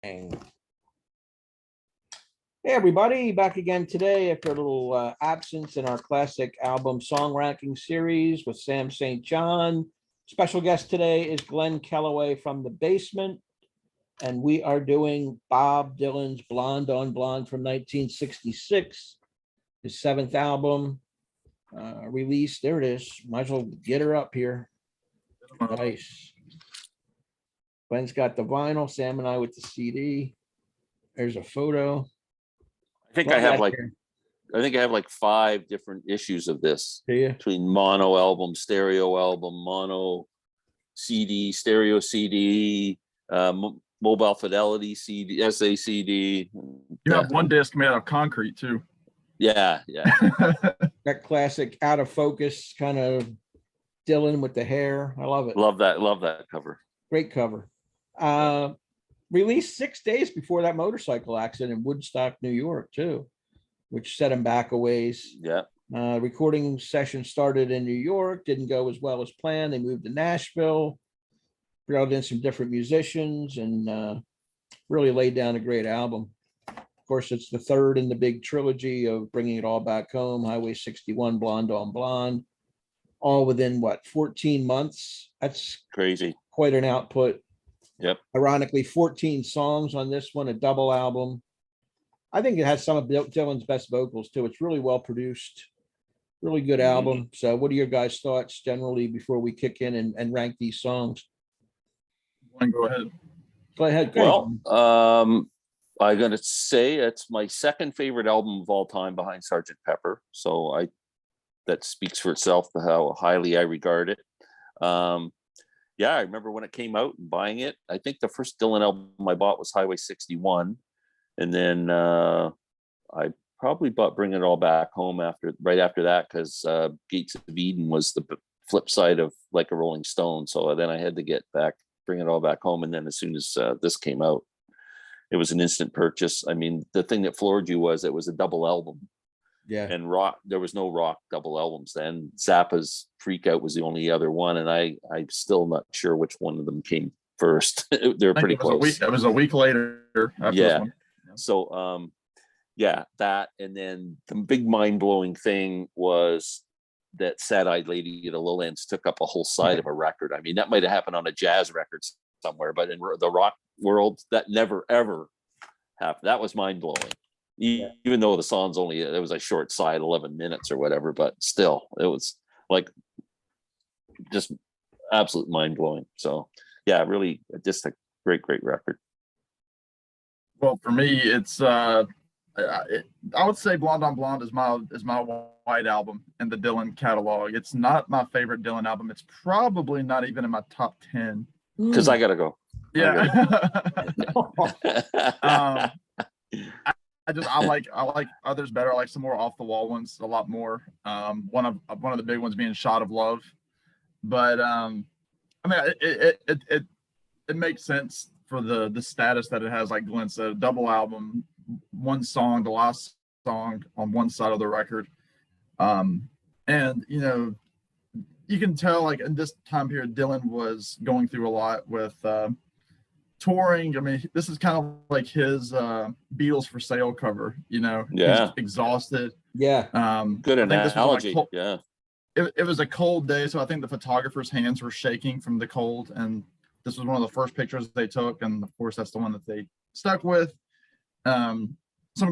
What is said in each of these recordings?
Hey everybody, back again today after a little absence in our classic album song ranking series with Sam St. John. Special guest today is Glen Kellaway from The Basement, and we are doing Bob Dylan's Blonde on Blonde from 1966, his seventh album release. There it is. Might as well get her up here. Nice. Glen's got the vinyl, Sam and I with the CD. There's a photo. I think I have like 5 different issues of this between mono album, stereo album, mono CD, stereo CD, mobile fidelity CD, SACD. You have one disc made out of concrete too. Yeah. That classic out of focus kind of Dylan with the hair. I love it. Love that cover. Great cover. Released 6 days before that motorcycle accident in Woodstock, New York, too, which set him back a ways. Yeah. Recording session started in New York, didn't go as well as planned. They moved to Nashville, brought in some different musicians, and really laid down a great album. Of course, it's the third in the big trilogy of Bringing It All Back Home, Highway 61, Blonde on Blonde, all within, 14 months? That's crazy. Quite an output. Yep. Ironically, 14 songs on this one, a double album. I think it has some of Dylan's best vocals too. It's really well produced, really good album. So what are your guys' thoughts generally before we kick in and rank these songs? Go ahead. Go ahead. Well, I'm going to say it's my second favorite album of all time behind Sgt. Pepper. So that speaks for itself how highly I regard it. Yeah, I remember when it came out and buying it. I think the first Dylan album I bought was Highway 61. And then I probably bought Bring It All Back Home right after that, because Gates of Eden was the flip side of Like a Rolling Stone. So then I had to get Bring It All Back Home. And then as soon as this came out, it was an instant purchase. I mean, the thing that floored you was it was a double album. Yeah. And there was no rock double albums then. Zappa's Freak Out was the only other one, and I'm still not sure which one of them came first. They're pretty close. It was a week later after this one. So that, and then the big mind-blowing thing was that Sad Eyed Lady at the Lowlands took up a whole side of a record. I mean, that might have happened on a jazz record somewhere, but in the rock world, that never ever happened. That was mind-blowing. Even though the song's it was a short side, 11 minutes or whatever, but still, it was like just absolute mind blowing. So yeah, really just a great record. Well, for me, it's I would say Blonde on Blonde is my white album in the Dylan catalog. It's not my favorite Dylan album. It's probably not even in my top 10. Because I gotta go. Yeah. I like others better. I like some more off the wall ones a lot more. One of the big ones being Shot of Love. But I mean, it makes sense for the status that it has. Like Glenn said, a double album, one song, the last song on one side of the record. And you can tell, like, in this time period, Dylan was going through a lot with touring. I mean, this is kind of like his Beatles for Sale cover, Yeah. He's exhausted. Yeah. Good analogy. Yeah. It was a cold day, so I think the photographer's hands were shaking from the cold, and this was one of the first pictures they took, and of course that's the one that they stuck with. Some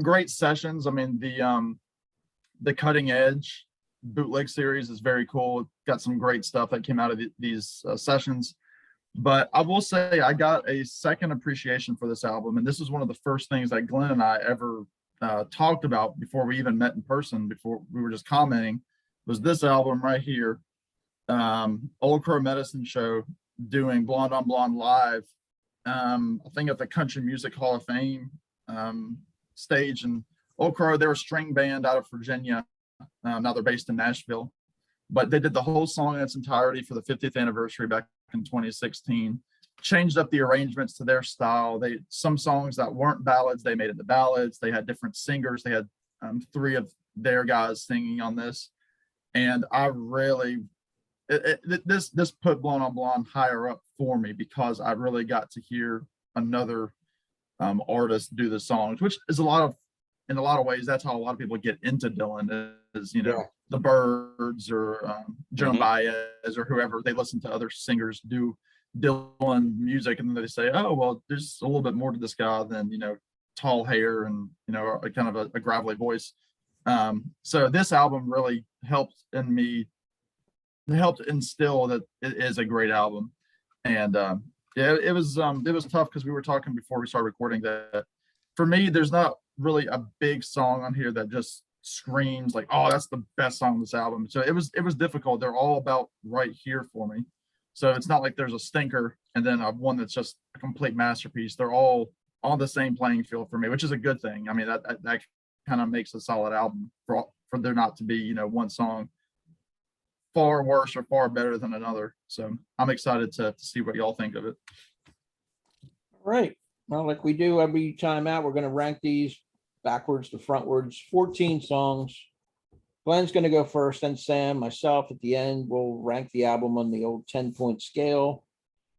great sessions. I mean, the Cutting Edge bootleg series is very cool. Got some great stuff that came out of these sessions. But I will say I got a second appreciation for this album, and this is one of the first things that Glenn and I ever talked about before we even met in person, before we were just commenting, was this album right here. Old Crow Medicine Show doing Blonde on Blonde live, I think at the Country Music Hall of Fame stage. And Old Crow, they're a string band out of Virginia. Now they're based in Nashville. But they did the whole song in its entirety for the 50th anniversary back in 2016. Changed up the arrangements to their style. Some songs that weren't ballads, they made it the ballads. They had different singers. They had 3 of their guys singing on this. And I really, this put Blonde on Blonde higher up for me, because I really got to hear another artists do the songs, which is in a lot of ways, that's how a lot of people get into Dylan is, the Byrds or Joan Baez or whoever. They listen to other singers do Dylan music, and then they say, oh, well, there's a little bit more to this guy than, tall hair and, a kind of a gravelly voice. So this album really helped instill that it is a great album. And yeah, it was tough because we were talking before we started recording that for me, there's not really a big song on here that just screams like, oh, that's the best song on this album. So it was difficult. They're all about right here for me. So it's not like there's a stinker and then one that's just a complete masterpiece. They're all on the same playing field for me, which is a good thing. I mean, that kind of makes a solid album for there not to be, one song far worse or far better than another. So I'm excited to see what y'all think of it. All right. Well, like we do every time out, we're going to rank these backwards to frontwards, 14 songs. Glenn's going to go first, then Sam, myself at the end. We'll rank the album on the old 10-point scale.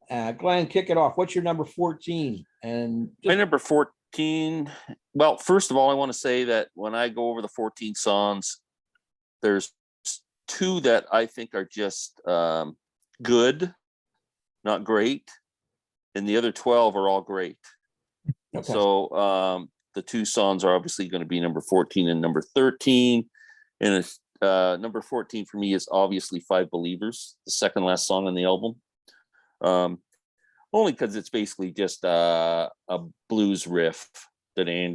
Glenn, kick it off. What's your number 14? And my number 14. Well, first of all, I want to say that when I go over the 14 songs, there's 2 that I think are just good, not great, and the other 12 are all great. Okay. So the 2 songs are obviously going to be number 14 and number 13. And number 14 for me is obviously 5 Believers, the second last song on the album. Only because it's basically just a blues riff. Like the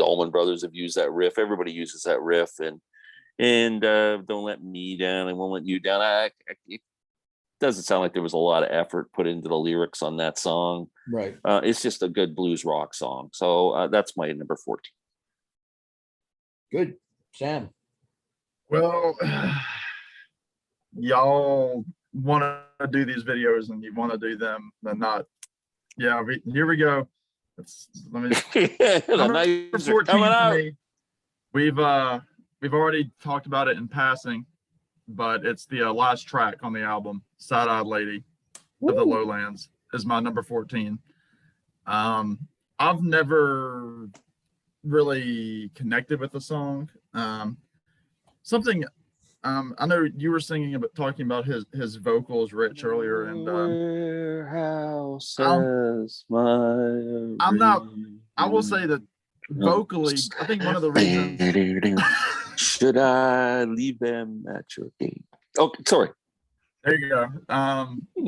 Allman Brothers have used that riff. Everybody uses that riff, and Don't Let Me Down, I Won't Let You Down. It doesn't sound like there was a lot of effort put into the lyrics on that song. Right. It's just a good blues rock song. So that's my number 14. Good. Sam. Well, y'all want to do these videos and you want to do them, then not. Yeah, here we go. Let me. The 14 coming out. Me, we've already talked about it in passing, but it's the last track on the album, Side-Eyed Lady of the Lowlands, is my number 14. I've never really connected with the song. Something I know you were talking about his vocals, Rich, earlier, and I will say that vocally, I think one of the reasons should I leave them at your gate? Oh, sorry. There you go.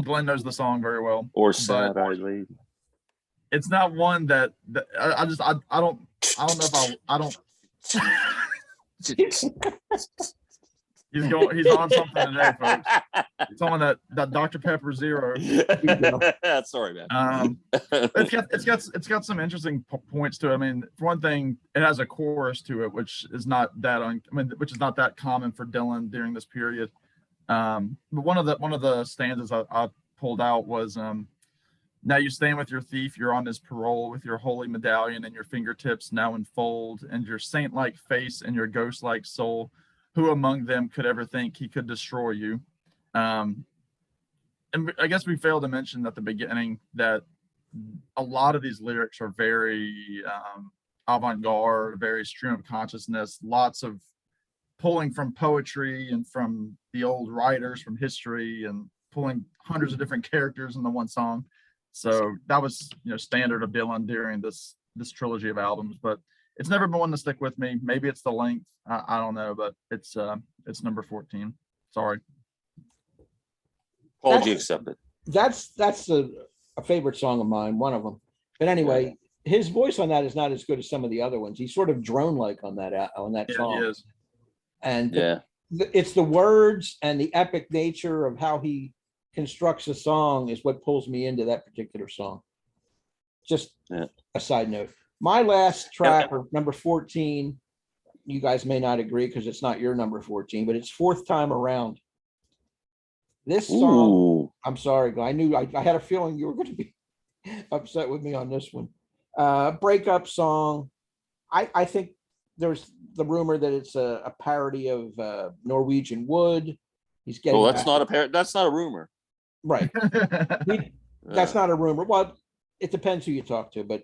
Glenn knows the song very well. Or Side-Eyed Lady. It's not one that I don't know if I don't. He's on something today, folks. He's on that Dr. Pepper Zero. Sorry, man. It's got some interesting points to it. I mean, for one thing, it has a chorus to it, which is not that common for Dylan during this period. But one of the stanzas I pulled out was, now you stand with your thief, you're on his parole, with your holy medallion and your fingertips now enfold, and your saint-like face and your ghost-like soul. Who among them could ever think he could destroy you? And I guess we failed to mention at the beginning that a lot of these lyrics are very avant-garde, very stream of consciousness, lots of pulling from poetry and from the old writers from history and pulling hundreds of different characters into one song. So that was, standard of Dylan during this trilogy of albums, but it's never been one to stick with me. Maybe it's the length. I don't know, but it's number 14. Sorry. Apology accepted. That's a favorite song of mine, one of them. But anyway, his voice on that is not as good as some of the other ones. He's sort of drone-like on that song. He is. And it's the words and the epic nature of how he constructs a song is what pulls me into that particular song. Just a side note. My last track, number 14, you guys may not agree because it's not your number 14, but it's Fourth Time Around. This song, I'm sorry, I had a feeling you were going to be upset with me on this one. Breakup song. I think there's the rumor that it's a parody of Norwegian Wood. He's getting that's not a rumor. Right. That's not a rumor. Well, it depends who you talk to, but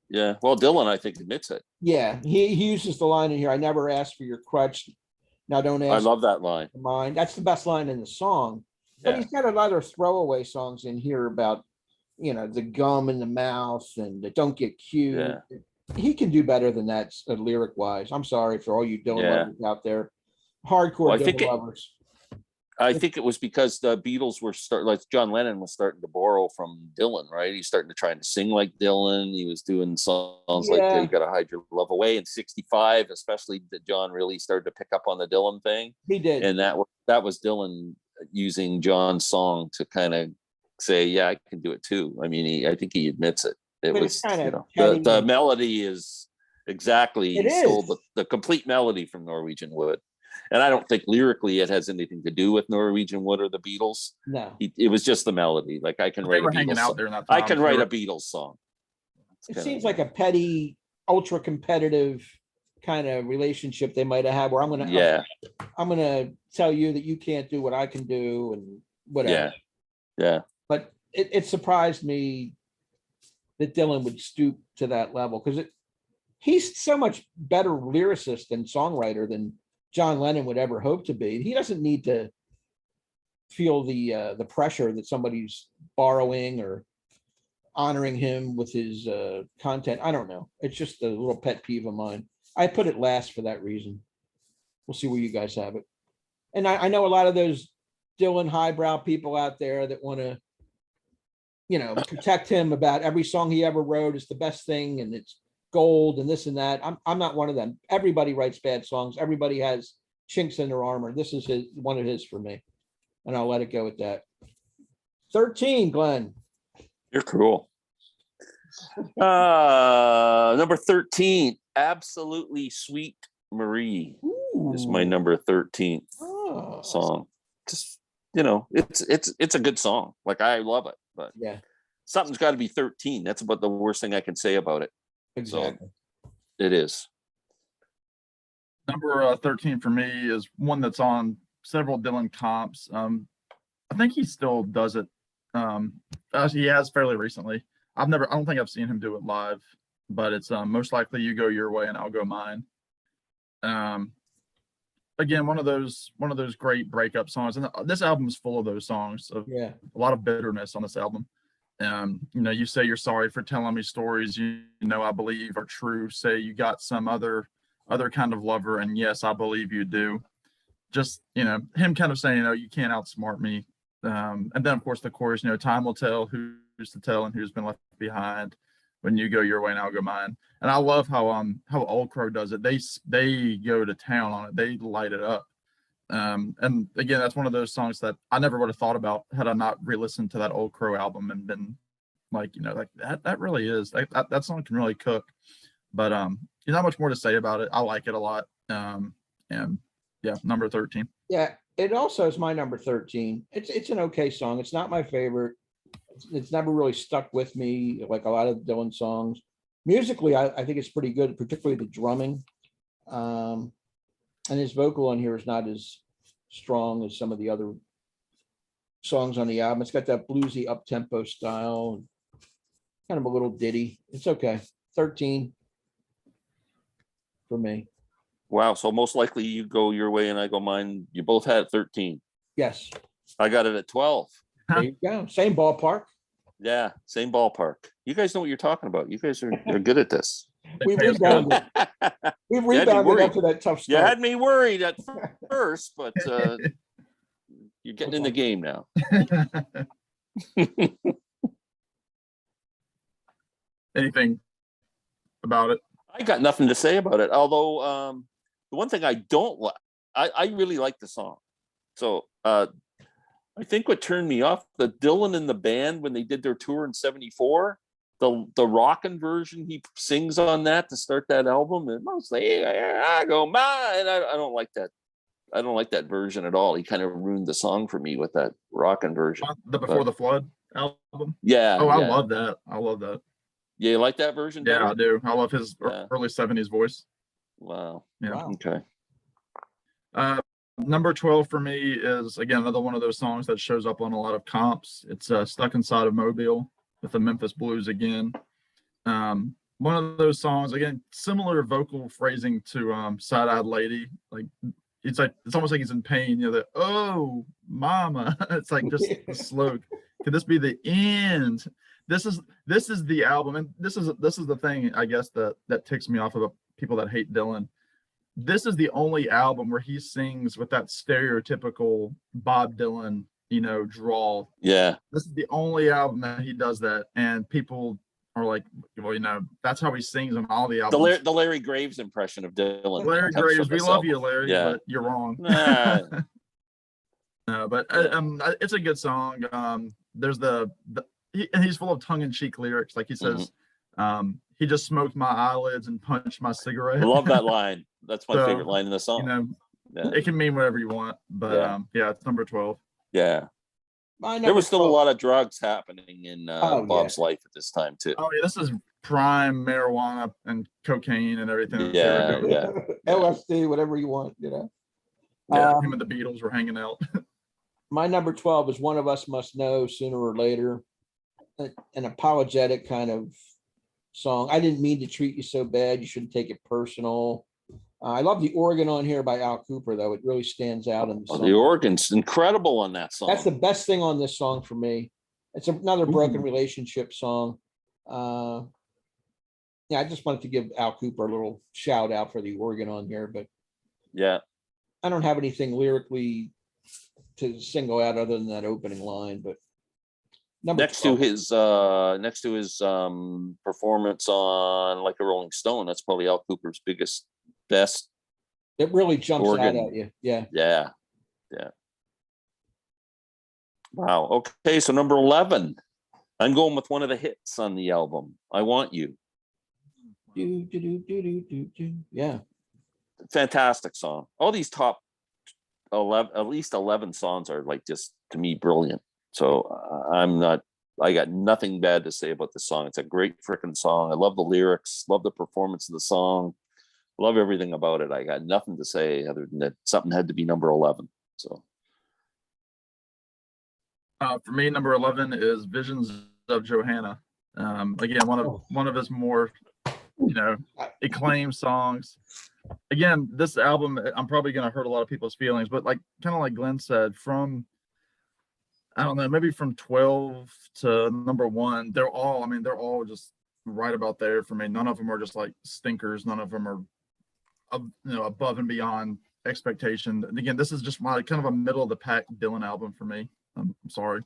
Yeah. Well, Dylan, I think, admits it. yeah, he uses the line in here. I never asked for your crutch. Now don't I ask love that line. for mine. That's the best line in the song. But Yeah. he's got a lot of throwaway songs in here about, the gum in the mouth and the don't get cute. Yeah. He can do better than that lyric wise. I'm sorry for all you Dylan Yeah. lovers out there. Hardcore Well, Dylan lovers. I think it was because the Beatles were like John Lennon was starting to borrow from Dylan, right? He's starting to try to sing like Dylan. He was doing songs like Yeah. "You Gotta Hide Your Love Away" in '65, especially that John really started to pick up on the Dylan thing. He did. And that was Dylan using John's song to kind of say, "Yeah, I can do it too." I mean, I think he admits it. It But was, it's kinda the melody is exactly, It he stole is. the complete melody from Norwegian Wood. And I don't think lyrically it has anything to do with Norwegian Wood or the Beatles. No. It was just the melody. Like I can They write a were hanging Beatles out song. there in that time. I can write a Beatles song. It seems like a petty, ultra competitive kind of relationship they might have had where I'm gonna tell you that you can't do what I can do and whatever. Yeah. But it surprised me that Dylan would stoop to that level because he's so much better lyricist and songwriter than John Lennon would ever hope to be. He doesn't need to feel the pressure that somebody's borrowing or honoring him with his content. I don't know. It's just a little pet peeve of mine. I put it last for that reason. We'll see where you guys have it. And I know a lot of those Dylan highbrow people out there that want to, protect him about every song he ever wrote is the best thing and it's gold and this and that. I'm not one of them. Everybody writes bad songs. Everybody has chinks in their armor. This is one of his for me. And I'll let it go with that. 13, Glenn. You're cool. Number 13, Absolutely Sweet Marie is my number 13 song. Just, it's a good song. Like I love it, but yeah, something's got to be 13. That's about the worst thing I can say about it. Exactly. So it is. Number 13 for me is one that's on several Dylan comps. I think he still does it. He has fairly recently. I don't think I've seen him do it live, but it's Most Likely You Go Your Way and I'll Go Mine. Again, one of those great breakup songs, and this album is full of those songs. Of Yeah, a lot of bitterness on this album. You say you're sorry for telling me stories I believe are true. Say you got some other kind of lover, and yes, I believe you do. Just him kind of saying, you can't outsmart me. And then of course the chorus, time will tell who's to tell and who's been left behind. When you go your way and I'll go mine. And I love how Old Crow does it. They go to town on it. They light it up. And again, that's one of those songs that I never would have thought about had I not re-listened to that Old Crow album and been like, that really is that song can really cook. But there's not much more to say about it. I like it a lot. And yeah, number 13. Yeah, it also is my number 13. It's an okay song. It's not my favorite. It's never really stuck with me like a lot of Dylan songs. Musically, I think it's pretty good, particularly the drumming. And his vocal on here is not as strong as some of the other songs on the album. It's got that bluesy up-tempo style, kind of a little ditty. It's okay. 13 for me. Wow. So Most Likely You Go Your Way and I Go Mine. You both had 13. Yes. I got it at 12. There you go. Same ballpark. Yeah, same ballpark. You guys know what you're talking about. You guys are good at this. We've rebounded. We've rebounded after that tough You start. had me worried at first, but you're getting in the game now. Anything about it? I got nothing to say about it. Although the one thing I don't like, I really like the song. So I think what turned me off, the Dylan and the band when they did their tour in '74, the rockin' version he sings on that to start that album, and mostly I go mine. I don't like that. I don't like that version at all. He kind of ruined the song for me with that rockin' version. The Before the Flood album. Yeah. Oh, I love that. I love that. Yeah, you like that version? Yeah, better? I do. I love his early '70s voice. Wow. Yeah. Wow. Okay. Number 12 for me is, again, another one of those songs that shows up on a lot of comps. It's Stuck Inside of Mobile with the Memphis Blues again. One of those songs, again, similar vocal phrasing to Side-Eyed Lady. Like it's almost like he's in pain, you know, that, oh mama. It's like just the slow. Could this be the end? This is the album, and this is the thing, I guess, that ticks me off about people that hate Dylan. This is the only album where he sings with that stereotypical Bob Dylan, you know, drawl. Yeah. This is the only album that he does that, and people are like, well, you know, that's how he sings on all the albums. The Larry Graves impression of Dylan. Larry comes Graves, from we this love album. you, Larry, Yeah. but you're wrong. Nah. But it's a good song. There's and he's full of tongue-in-cheek lyrics. Like he says, he just smoked my eyelids and punched my cigarette. I love that line. That's my So, favorite line in the song. You know, Yeah. it can mean whatever you want, but yeah, it's number 12. Yeah. My There was still a 12 lot of drugs happening in Oh, Bob's life at this time too. Oh yeah, this is prime marijuana and cocaine and everything. that they Yeah, were doing. yeah. LSD, whatever you want, you know. Yeah, him and the Beatles were hanging out. My number 12 is One of Us Must Know Sooner or Later. An apologetic kind of song. I didn't mean to treat you so bad. You shouldn't take it personal. I love the organ on here by Al Cooper, though. It really stands out in the song. The organ's incredible on that song. That's the best thing on this song for me. It's another broken relationship song. Yeah, I just wanted to give Al Cooper a little shout out for the organ on here, but yeah. I don't have anything lyrically to single out other than that opening line. But Next to his performance on Like a Rolling Stone, that's probably Al Cooper's best. It really jumps organ. out at you. Yeah. Yeah. Yeah. Wow. Okay. So number 11, I'm going with one of the hits on the album. I Want You. Yeah. Fantastic song. All these top 11, at least 11 songs are like just, to me, brilliant. So I got nothing bad to say about the song. It's a great freaking song. I love the lyrics, love the performance of the song, love everything about it. I got nothing to say other than that something had to be number 11. So for me, number 11 is Visions of Johanna. Again, one of his more, you know, acclaimed songs. Again, this album, I'm probably going to hurt a lot of people's feelings, but like kind of like Glenn said, from I don't know, maybe from 12 to number 1, they're all just right about there for me. None of them are just like stinkers. None of them are, above and beyond expectation. And again, this is just my kind of a middle of the pack Dylan album for me. I'm sorry.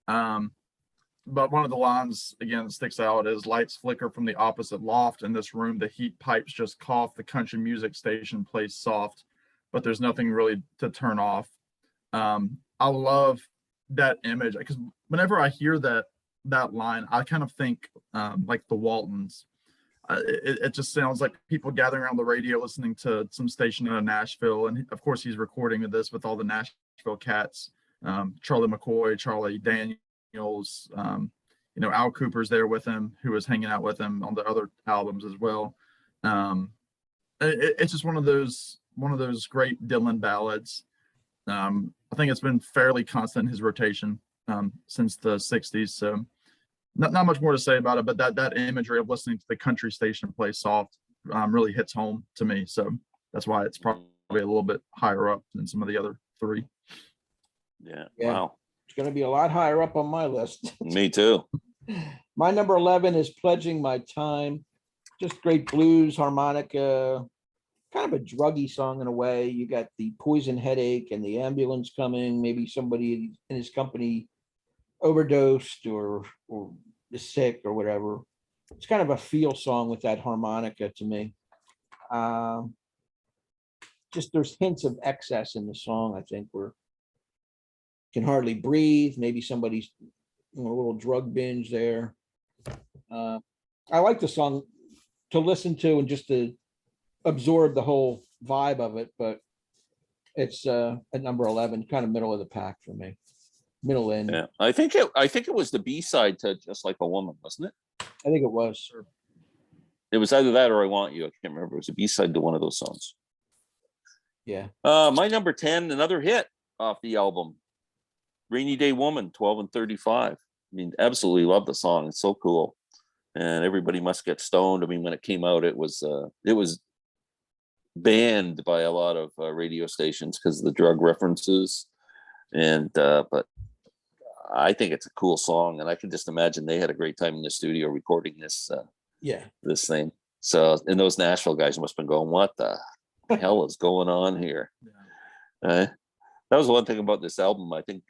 But one of the lines, again, sticks out is lights flicker from the opposite loft. In this room, the heat pipes just cough. The country music station plays soft, but there's nothing really to turn off. I love that image because whenever I hear that line, I kind of think like the Waltons. It just sounds like people gathering around the radio listening to some station in Nashville, and of course he's recording this with all the Nashville cats, Charlie McCoy, Charlie Daniels, Al Cooper's there with him, who was hanging out with him on the other albums as well. It's just one of those great Dylan ballads. I think it's been fairly constant in his rotation since the 60s. So not much more to say about it, but that imagery of listening to the country station play soft really hits home to me. So that's why it's probably a little bit higher up than some of the other 3. yeah. It's Wow. going to be a lot higher up on my list. Me too. My number 11 is Pledging My Time. Just great blues, harmonica, kind of a druggy song in a way. You got the poison headache and the ambulance coming. Maybe somebody in his company overdosed or is sick or whatever. It's kind of a feel song with that harmonica to me. Just there's hints of excess in the song. I think where can hardly breathe. Maybe somebody's a little drug binge there. I like the song to listen to and just to absorb the whole vibe of it, but it's at number 11, kind of middle of the pack for me. Middle end. Yeah. I think it was the B-side to Just Like a Woman, wasn't it? I think it was. It was either that or I Want You. I can't remember. It was a B-side to one of those songs. Yeah. My number 10, another hit off the album, Rainy Day Woman, 12 and 35. I mean, absolutely love the song. It's so cool. And Everybody Must Get Stoned. I mean, when it came out, it was banned by a lot of radio stations because of the drug references. And but I think it's a cool song, and I can just imagine they had a great time in the studio recording this this thing. So, and those Nashville guys must have been going, what the hell is going on here? That was one thing about this album. I think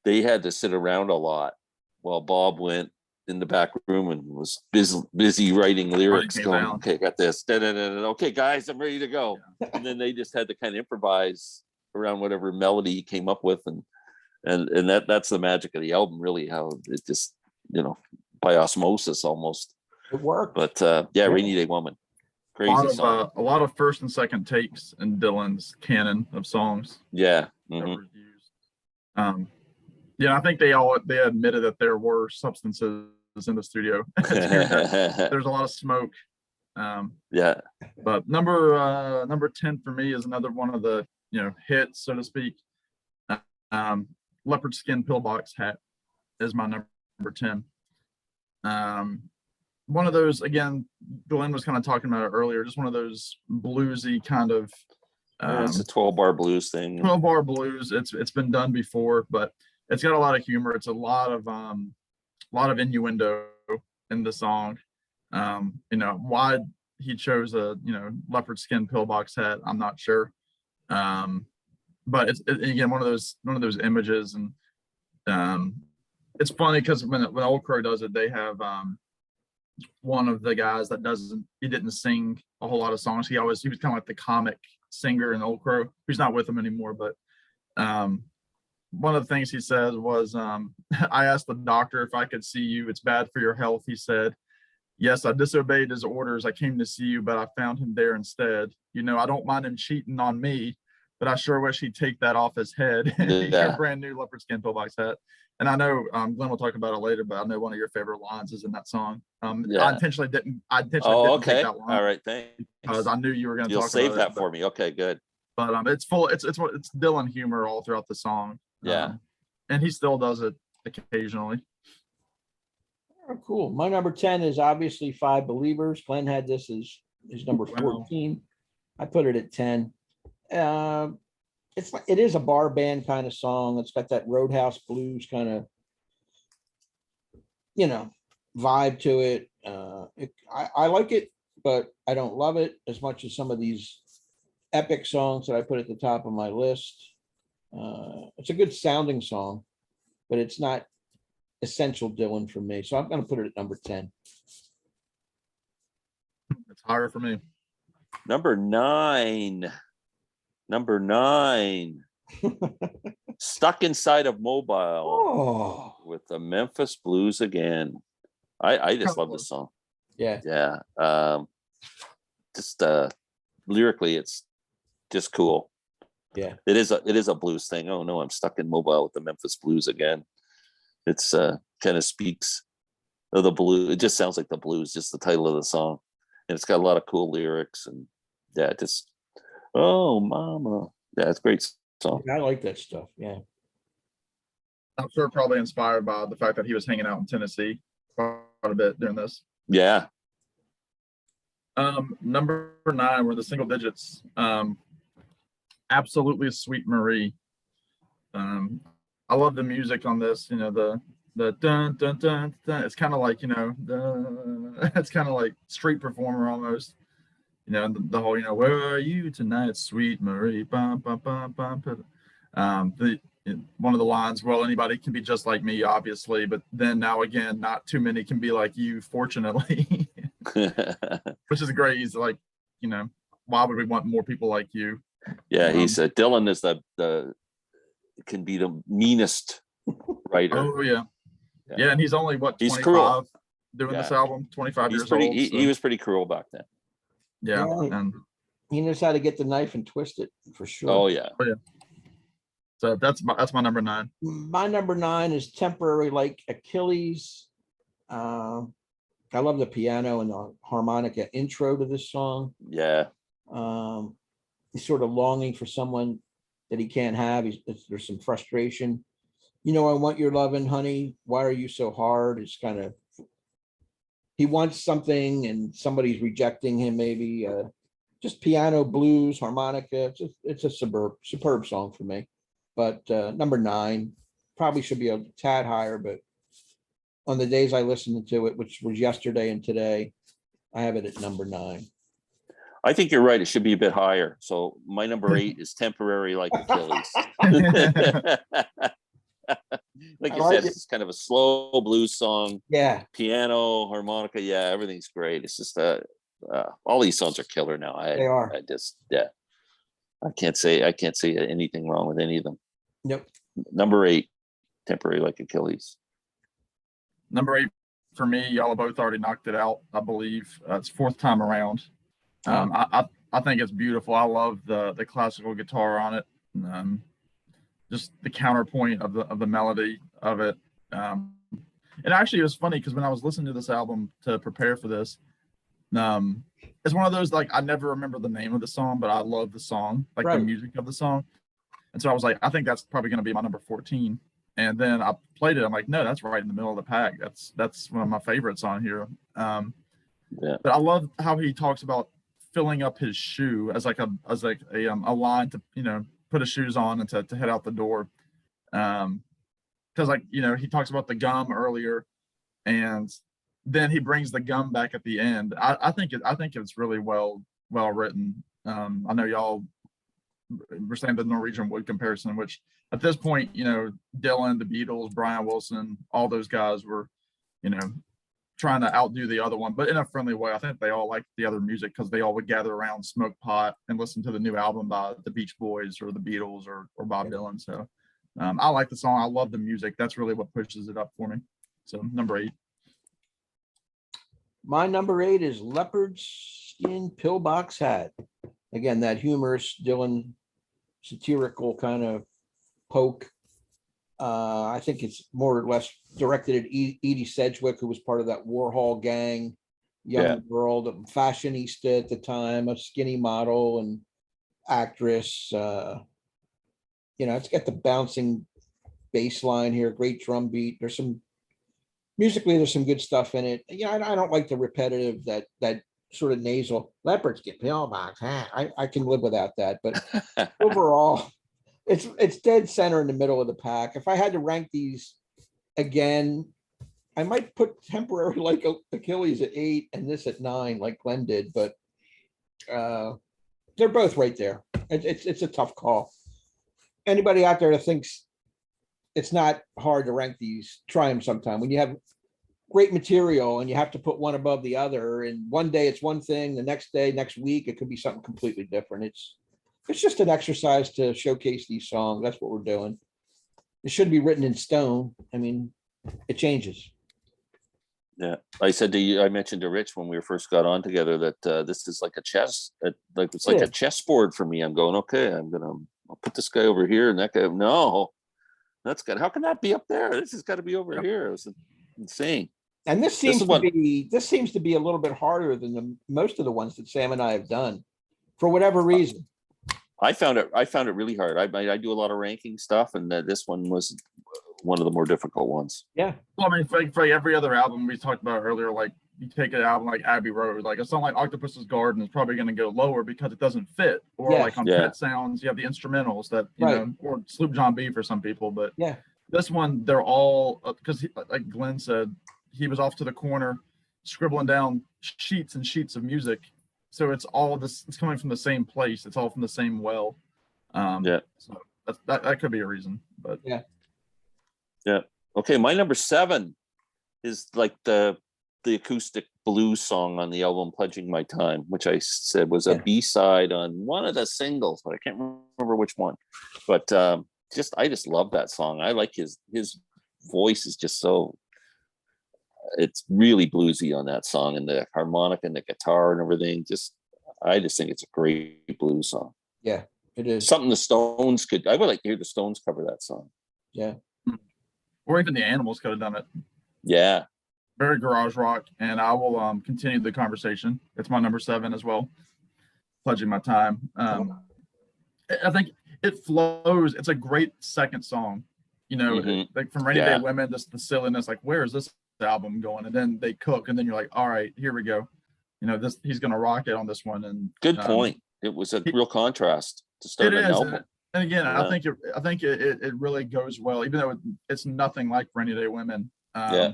they had to sit around a lot while Bob went in the back room and was busy writing lyrics, going, okay, got this, okay, guys, I'm ready to go. And then they just had to kind of improvise around whatever melody he came up with, and that's the magic of the album, really, how it just, by osmosis almost. It worked. But Rainy Day Woman, crazy song. A lot of first and second takes in Dylan's canon of songs. Yeah. I think they admitted that there were substances in the studio. There's a lot of smoke. But number 10 for me is another one of the hits, so to speak. Leopard Skin Pillbox Hat is my number 10. One of those, again, Glenn was kind of talking about it earlier, just one of those bluesy kind of it's a 12-bar blues thing. 12-bar blues. It's been done before, but it's got a lot of humor. It's a lot of innuendo in the song. Why he chose a leopard skin pillbox hat, I'm not sure. But it's again one of those images, and it's funny because when Old Crow does it, they have one of the guys that didn't sing a whole lot of songs. He was kind of like the comic singer in Old Crow. He's not with them anymore, but one of the things he said was, I asked the doctor if I could see you. It's bad for your health, he said. Yes, I disobeyed his orders. I came to see you, but I found him there instead. I don't mind him cheating on me, but I sure wish he'd take that off his head. Your brand new leopard skin pillbox hat. And I know Glenn will talk about it later, but I know one of your favorite lines is in that song. I intentionally didn't take that line. All right, thanks. Because I knew you were going to talk about it. You'll save that for me. Okay, good. But it's Dylan humor all throughout the song. And he still does it occasionally. Oh, cool. My number 10 is obviously Five Believers. Glenn had this as his number 14. I put it at 10. It is a bar band kind of song. It's got that Roadhouse blues kind of, vibe to it. I like it, but I don't love it as much as some of these epic songs that I put at the top of my list. It's a good sounding song, but it's not essential Dylan for me. So I'm going to put it at number 10. It's higher for me. Number 9. Stuck Inside of Mobile with the Memphis Blues again. I just love this song. Yeah. Just lyrically, it's just cool. Yeah. It is a blues thing. Oh no, I'm stuck in Mobile with the Memphis Blues again. It's kind of speaks of the blues. It just sounds like the blues, just the title of the song. And it's got a lot of cool lyrics, and just oh mama. Yeah, it's a great song. I like that stuff. Yeah. I'm sure probably inspired by the fact that he was hanging out in Tennessee quite a bit during this. Yeah. Number 9 were the single digits. Absolutely Sweet Marie. I love the music on this, the dun dun dun dun. It's kind of like, it's kind of like street performer almost. The whole, where are you tonight, Sweet Marie? Bum, bum, bum, bum. One of the lines, well, anybody can be just like me, obviously, but then now again, not too many can be like you, fortunately. Which is great. He's like, why would we want more people like you? Yeah, he said Dylan is can be the meanest writer. Oh yeah, and he's only he's 25 cruel. Doing this album, 25 years old. So. He was pretty cruel back then. Yeah, and he knows how to get the knife and twist it for sure. Oh yeah. So that's my number 9. My number 9 is Temporary Like Achilles. I love the piano and the harmonica intro to this song. Yeah. he's sort of longing for someone that he can't have. There's some frustration. You know, I want your loving, honey. Why are you so hard? It's kind of, he wants something and somebody's rejecting him, maybe. Just piano, blues, harmonica. It's a superb song for me. But number 9 probably should be a tad higher, but on the days I listened to it, which was yesterday and today, I have it at number 9. I think you're right. It should be a bit higher. So my number 8 is Temporary Like Achilles. Like you said, it's kind of a slow blues song. Yeah. Piano, harmonica. Yeah, everything's great. It's just all these songs are killer now. They are. I just, yeah. I can't say anything wrong with any of them. Yep. Number 8, Temporary Like Achilles. Number 8 for me, y'all have both already knocked it out, I believe. It's 4th time around. I think it's beautiful. I love the classical guitar on it. Just the counterpoint of the melody of it. And actually, it was funny because when I was listening to this album to prepare for this, it's one of those, like, I never remember the name of the song, but I love the song, like the music of the song. And so I was like, I think that's probably going to be my number 14. And then I played it. I'm like, no, that's right in the middle of the pack. That's one of my favorites on here. But I love how he talks about filling up his shoe as like a line to, you know, put his shoes on and to head out the door. Because, like, you know, he talks about the gum earlier, and then he brings the gum back at the end. I think it's really well written. I know y'all were saying the Norwegian Wood comparison, which at this point, you know, Dylan, the Beatles, Brian Wilson, all those guys were, you know, trying to outdo the other one, but in a friendly way. I think they all liked the other music because they all would gather around, smoke pot, and listen to the new album by the Beach Boys or the Beatles or Bob Dylan. So I like the song. I love the music. That's really what pushes it up for me. So number 8. My number 8 is Leopard Skin Pillbox Hat. Again, that humorous Dylan satirical kind of poke. I think it's more or less directed at Edie Sedgwick, who was part of that Warhol gang, young girl, the fashionista at the time, a skinny model and actress. You know, it's got the bouncing bass line here, great drum beat. There's some musically, there's some good stuff in it. You know, I don't like the repetitive, that sort of nasal Leopards get pillbox hat. I can live without that, but overall, it's dead center in the middle of the pack. If I had to rank these again, I might put Temporary Like Achilles at 8 and this at 9, like Glenn did, but they're both right there. It's a tough call. Anybody out there that thinks it's not hard to rank these, try them sometime. When you have great material and you have to put one above the other, and one day it's one thing, the next day, next week, it could be something completely different. It's just an exercise to showcase these songs. That's what we're doing. It shouldn't be written in stone. I mean, it changes. Yeah, I said to you, I mentioned to Rich when we first got on together that this is like a chess, it's like a chessboard for me. I'm going, okay, I'll put this guy over here and that guy. No, that's good. How can that be up there? This has got to be over here. It was insane. And this seems to be a little bit harder than most of the ones that Sam and I have done, for whatever reason. I found it really hard. I do a lot of ranking stuff, and this one was one of the more difficult ones. Yeah. Well, I mean, for every other album we talked about earlier, like you take an album like Abbey Road, like a song like Octopus's Garden is probably going to go lower because it doesn't fit. Or like on Pet Sounds, you have the instrumentals that, you know, or Sloop John B for some people. But this one, they're all, because like Glenn said, he was off to the corner scribbling down sheets and sheets of music. So it's all this, it's coming from the same place. It's all from the same well. So that could be a reason, but yeah. Okay. My number 7 is like the acoustic blues song on the album Pledging My Time, which I said was a B-side on one of the singles, but I can't remember which one. But I just love that song. I like his voice is just so, it's really bluesy on that song, and the harmonica and the guitar and everything. I just think it's a great blues song. Yeah, it is. Something the Stones I would like to hear the Stones cover that song. Yeah. Or even the Animals could have done it. Yeah. Very garage rock. And I will continue the conversation. It's my number 7 as well. Pledging My Time. I think it flows. It's a great second song, Mhm. like from Rainy Day Yeah. Women, just the silliness, like where is this album going? And then they cook, and then you're like, all right, here we go. This he's gonna rock it on this one. And Good point. It was a real contrast to it start an is. album. And again, Yeah. I think it really goes well, even though it's nothing like Rainy Day Women. Yeah.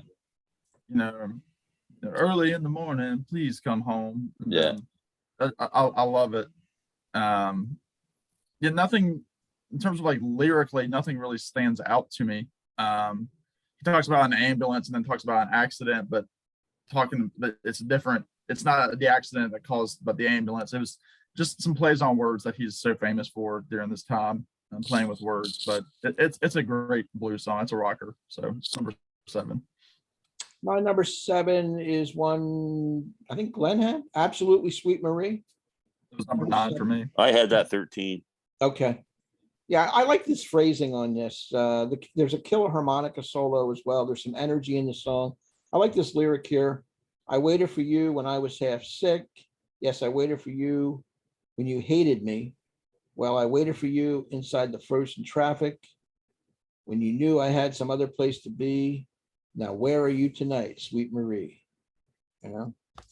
Early in the morning, please come home. And Yeah. I love it. Yeah, nothing in terms of like lyrically, nothing really stands out to me. He talks about an ambulance and then talks about an accident, but it's different. It's not the accident that caused, but the ambulance. It was just some plays on words that he's so famous for during this time, playing with words. But it's a great blues song. It's a rocker. So it's number 7. My number 7 is one I think Glenn had, Absolutely Sweet Marie. It was number 9 for me. I had that 13. Okay. Yeah, I like this phrasing on this. There's a killer harmonica solo as well. There's some energy in the song. I like this lyric here. I waited for you when I was half sick. Yes, I waited for you when you hated me. Well, I waited for you inside the frozen traffic when you knew I had some other place to be. Now, where are you tonight, sweet Marie?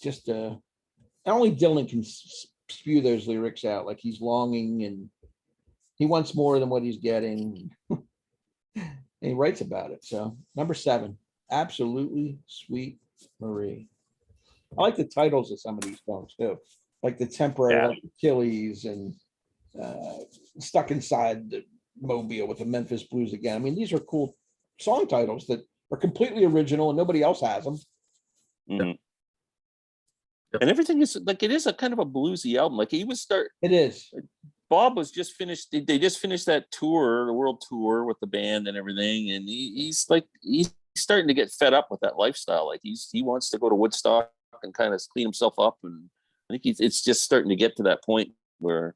Just only Dylan can spew those lyrics out like he's longing and he wants more than what he's getting. And he writes about it. So number 7, Absolutely Sweet Marie. I like the titles of some of these songs too, like the Temporary Achilles and Stuck Inside the Mobile with the Memphis Blues Again. I mean, these are cool song titles that are completely original and nobody else has them. Mhm. And everything is like, it is a kind of a bluesy album. Like It is. Bob was just finished. They just finished that tour, the world tour with the band and everything. And he's starting to get fed up with that lifestyle. Like he wants to go to Woodstock and kind of clean himself up. And I think it's just starting to get to that point where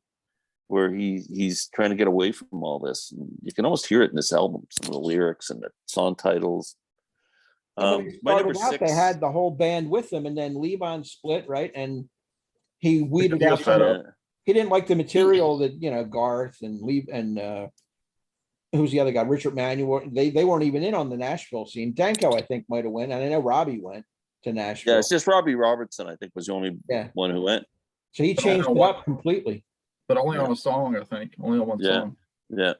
he's trying to get away from all this. And you can almost hear it in this album, some of the lyrics and the song titles. My number 6, they had the whole band with them, and then Levon split, right? And he weeded out some. He didn't like the material that Garth and who's the other guy, Richard Manuel. They weren't even in on the Nashville scene. Danko, I think, might have went, and I know Robbie went to Nashville. Yeah, it's just Robbie Robertson, I think, was the only one who went. So he changed it up completely. But only on a song, I think. Only on one song. Yeah.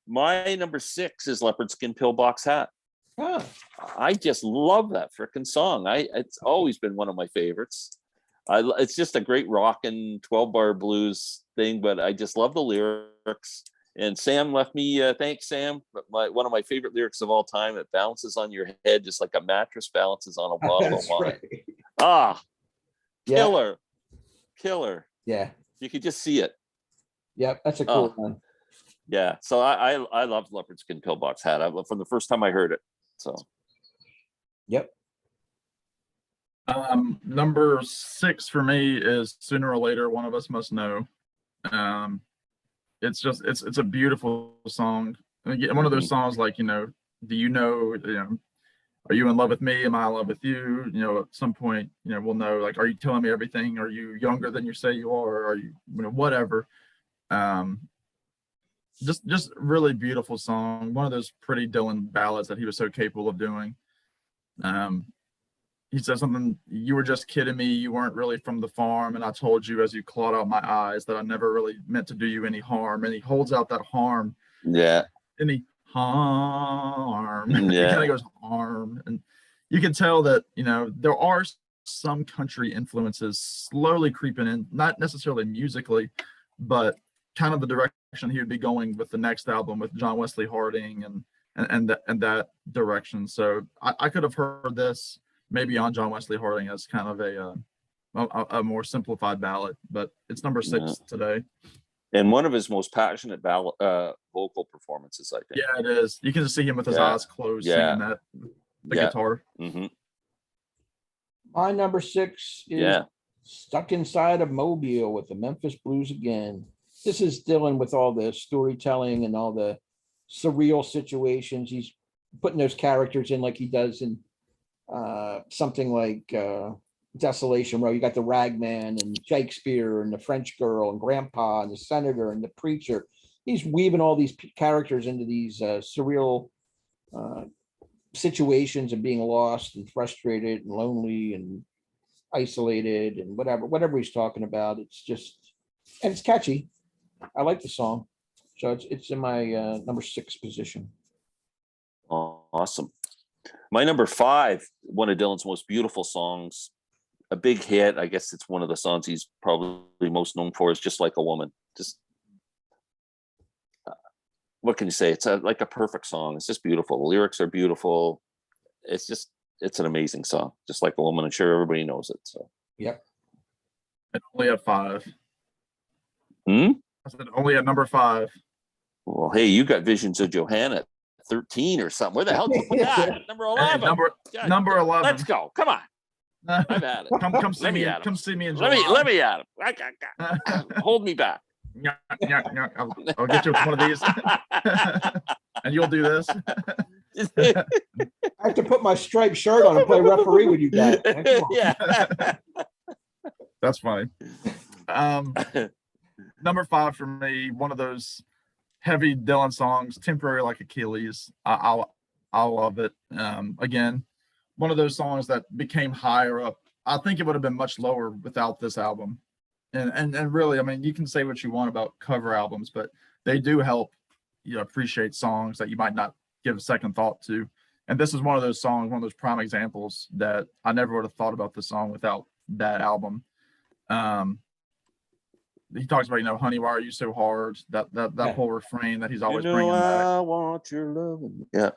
My number 6 is Leopard Skin Pillbox Hat. Huh. I just love that freaking song. It's always been one of my favorites. It's just a great rockin' 12-bar blues thing, but I just love the lyrics. And Sam left me, thanks, Sam. But one of my favorite lyrics of all time, it bounces on your head just like a mattress balances on a bottle of wine. Right. Killer. Yeah. You could just see it. Yep, that's a cool one. Yeah, so I loved Leopard Skin Pillbox Hat from the first time I heard it. So. Yep. Number 6 for me is Sooner or Later, One of Us Must Know. It's a beautiful song. Again, one of those songs like, do you know, are you in love with me? Am I in love with you? At some point, we'll know, like, are you telling me everything? Are you younger than you say you are? Are you, whatever. Just really beautiful song. One of those pretty Dylan ballads that he was so capable of doing. He said something, you were just kidding me. You weren't really from the farm. And I told you as you clawed out my eyes that I never really meant to do you any harm. And he holds out that harm. Yeah. Any harm. Yeah. He kind of goes harm. And you can tell that, there are some country influences slowly creeping in, not necessarily musically, but kind of the direction he would be going with the next album with John Wesley Harding and that direction. So I could have heard this maybe on John Wesley Harding as kind of a more simplified ballad, but it's number 6 today. And one of his most passionate vocal performances, I think. Yeah, it is. You can just see him with his eyes closed singing that, the guitar. Mm-hmm. My number 6 is Stuck Inside of Mobile with the Memphis Blues Again. This is Dylan with all the storytelling and all the surreal situations. He's putting those characters in like he does in something like Desolation Row. You got the Ragman and Shakespeare and the French Girl and Grandpa and the Senator and the Preacher. He's weaving all these characters into these surreal situations of being lost and frustrated and lonely and isolated and whatever he's talking about. It's just, and it's catchy. I like the song. So it's in my number 6 position. Awesome. My number 5, one of Dylan's most beautiful songs, a big hit. I guess it's one of the songs he's probably most known for, is Just Like a Woman. Just what can you say? It's like a perfect song. It's just beautiful. The lyrics are beautiful. It's an amazing song. Just Like a Woman. I'm sure everybody knows it. So Yep. It only at 5. I said only at number 5. Well, hey, you got Visions of Johanna at 13 or something. Where the hell did you put that? Number 11. Hey, number 11. Let's go. Come on. I've had it. Come see Let me. me at him. Come see me in July. Let me at him. Hold me back. I'll get you one of these, and you'll do this. I have to put my striped shirt on and play referee with you guys. Yeah. That's funny. Number 5 for me, one of those heavy Dylan songs, Temporary Like Achilles. I love it. Again, one of those songs that became higher up. I think it would have been much lower without this album. And really, I mean, you can say what you want about cover albums, but they do help you appreciate songs that you might not give a second thought to. And this is one of those songs, one of those prime examples that I never would have thought about this song without that album. He talks about, honey, why are you so hard? That whole refrain that he's always bringing back. I want your love. Yeah.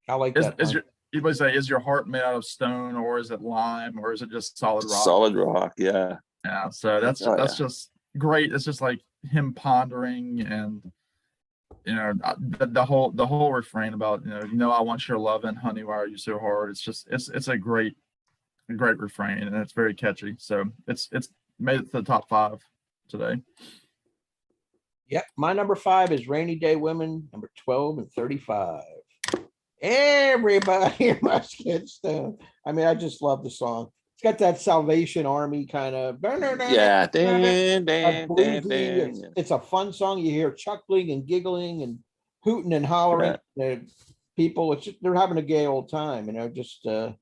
I like that. You might say, is your heart made out of stone, or is it lime, or is it just solid rock? Solid rock, yeah. Yeah, so that's just great. It's just like him pondering, and the whole refrain about I want your loving, honey, why are you so hard? It's a great refrain, and it's very catchy. So it's made it to the top 5 today. Yep, my number 5 is Rainy Day Women, number 12 and 35. Everybody must get stoned. I mean, I just love the song. It's got that Salvation Army kind of. Yeah. It's a fun song. You hear chuckling and giggling and hooting and hollering. People, they're having a gay old time, just doing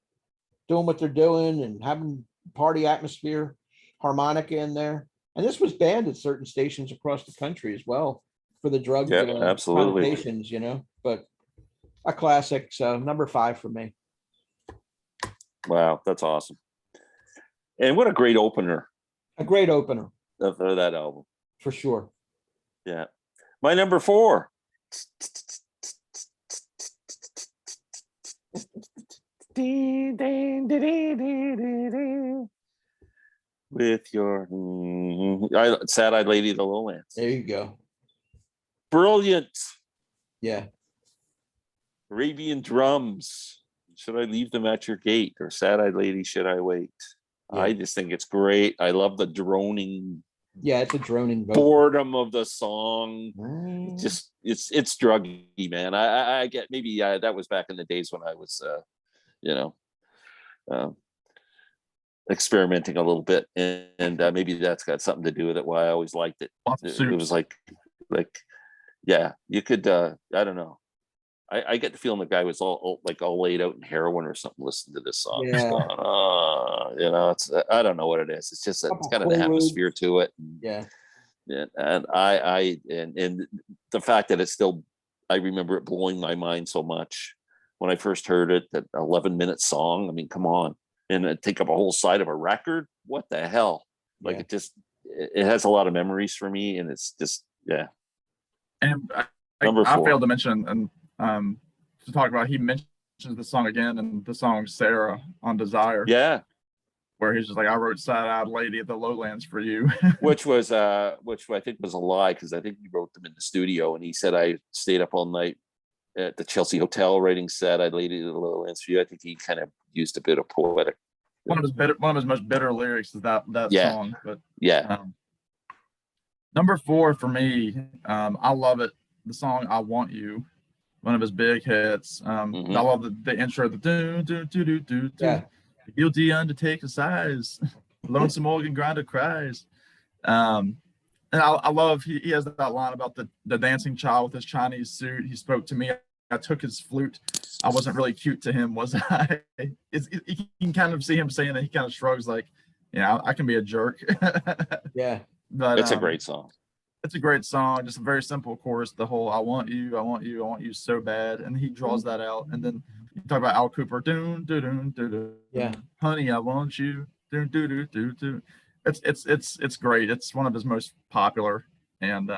what they're doing and having party atmosphere, harmonica in there. And this was banned at certain stations across the country as well for the drug absolutely connotations, but a classic. So number 5 for me. Wow, that's awesome. And what a great opener. A great opener. Of that album. For sure. Yeah. My number 4. With your Sad-Eyed Lady of the Lowlands. There you go. Brilliant. Yeah. Arabian drums. Should I leave them at your gate? Or Sad-Eyed Lady, should I wait? Yeah. I just think it's great. I love the droning. Yeah, it's a droning boredom of the song. Just it's druggy, man. I get, maybe that was back in the days when I was experimenting a little bit, and maybe that's got something to do with it, why I always liked it. It was like yeah, you could I don't know. I get the feeling the guy was all laid out in heroin or something listening to this song. Yeah. It's I don't know what it is. It's just it's kind of an atmosphere to it. Yeah. And I the fact that it's still, I remember it blowing my mind so much when I first heard it. That 11-minute song. I mean, come on, and take up a whole side of a record. What the hell? Like it has a lot of memories for me, and it's just And number 4. I failed to mention to talk about. He mentions the song again, and the song Sarah on Desire. Yeah. Where he's just like, I wrote Sad-Eyed Lady of the Lowlands for you. which I think was a lie, because I think he wrote them in the studio, and he said, I stayed up all night at the Chelsea Hotel writing Sad-Eyed Lady of the Lowlands for you. I think he kind of used a bit of poetic. One of his most bitter lyrics is that song. But number 4 for me, I love it. The song I Want You, one of his big hits. I love the intro, the do do do do do do. Guilty undertaker sighs, lonesome organ grinder cries. And I love he has that line about the dancing child with his Chinese suit. He spoke to me. I took his flute. I wasn't really cute to him, was I? You can kind of see him saying that. He kind of shrugs like, yeah, I can be a jerk. Yeah. But It's a great song. it's a great song. Just a very simple chorus. The whole "I want you, I want you, I want you so bad," and he draws that out. And then you talk about Al Cooper. Doon, doon, doon, doon, doon. Yeah. Honey, I want you. Doon, doon, doon, doon, doon. It's great. It's one of his most popular, and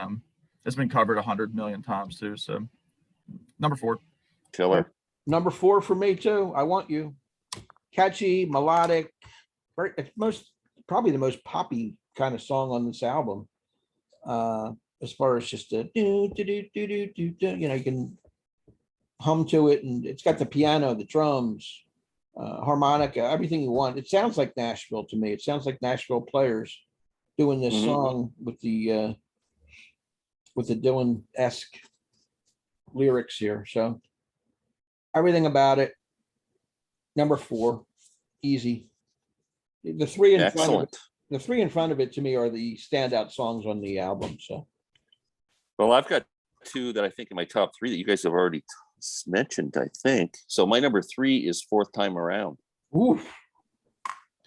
it's been covered 100 million times too. So number 4. Killer. Number 4 for me too. I want you. Catchy, melodic, very, it's probably the most poppy kind of song on this album. As far as just a do, do, do, do, do, do, do, you know, you can hum to it, and it's got the piano, the drums, harmonica, everything you want. It sounds like Nashville to me. It sounds like Nashville Players doing this song with the Dylan-esque lyrics here. So everything about it. Number 4, easy. The 3 in front of it, the 3 in front of it to me are the standout songs on the album. So, Well, I've got 2 that I think in my top 3 that you guys have already mentioned, I think. So my number 3 is Fourth Time Around. oof.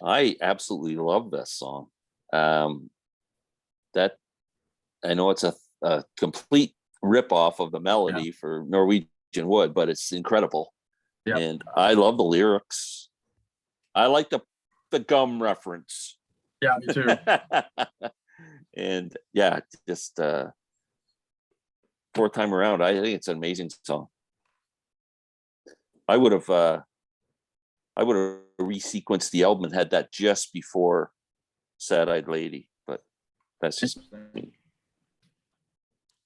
I absolutely love this song. That I know it's a complete rip-off of the melody for Norwegian Wood, but it's incredible. Yeah. And I love the lyrics. I like the gum reference. Yeah, me too. And yeah, just Fourth Time Around. I think it's an amazing song. I would have resequenced the album and had that just before Sad Eyed Lady, but that's just me.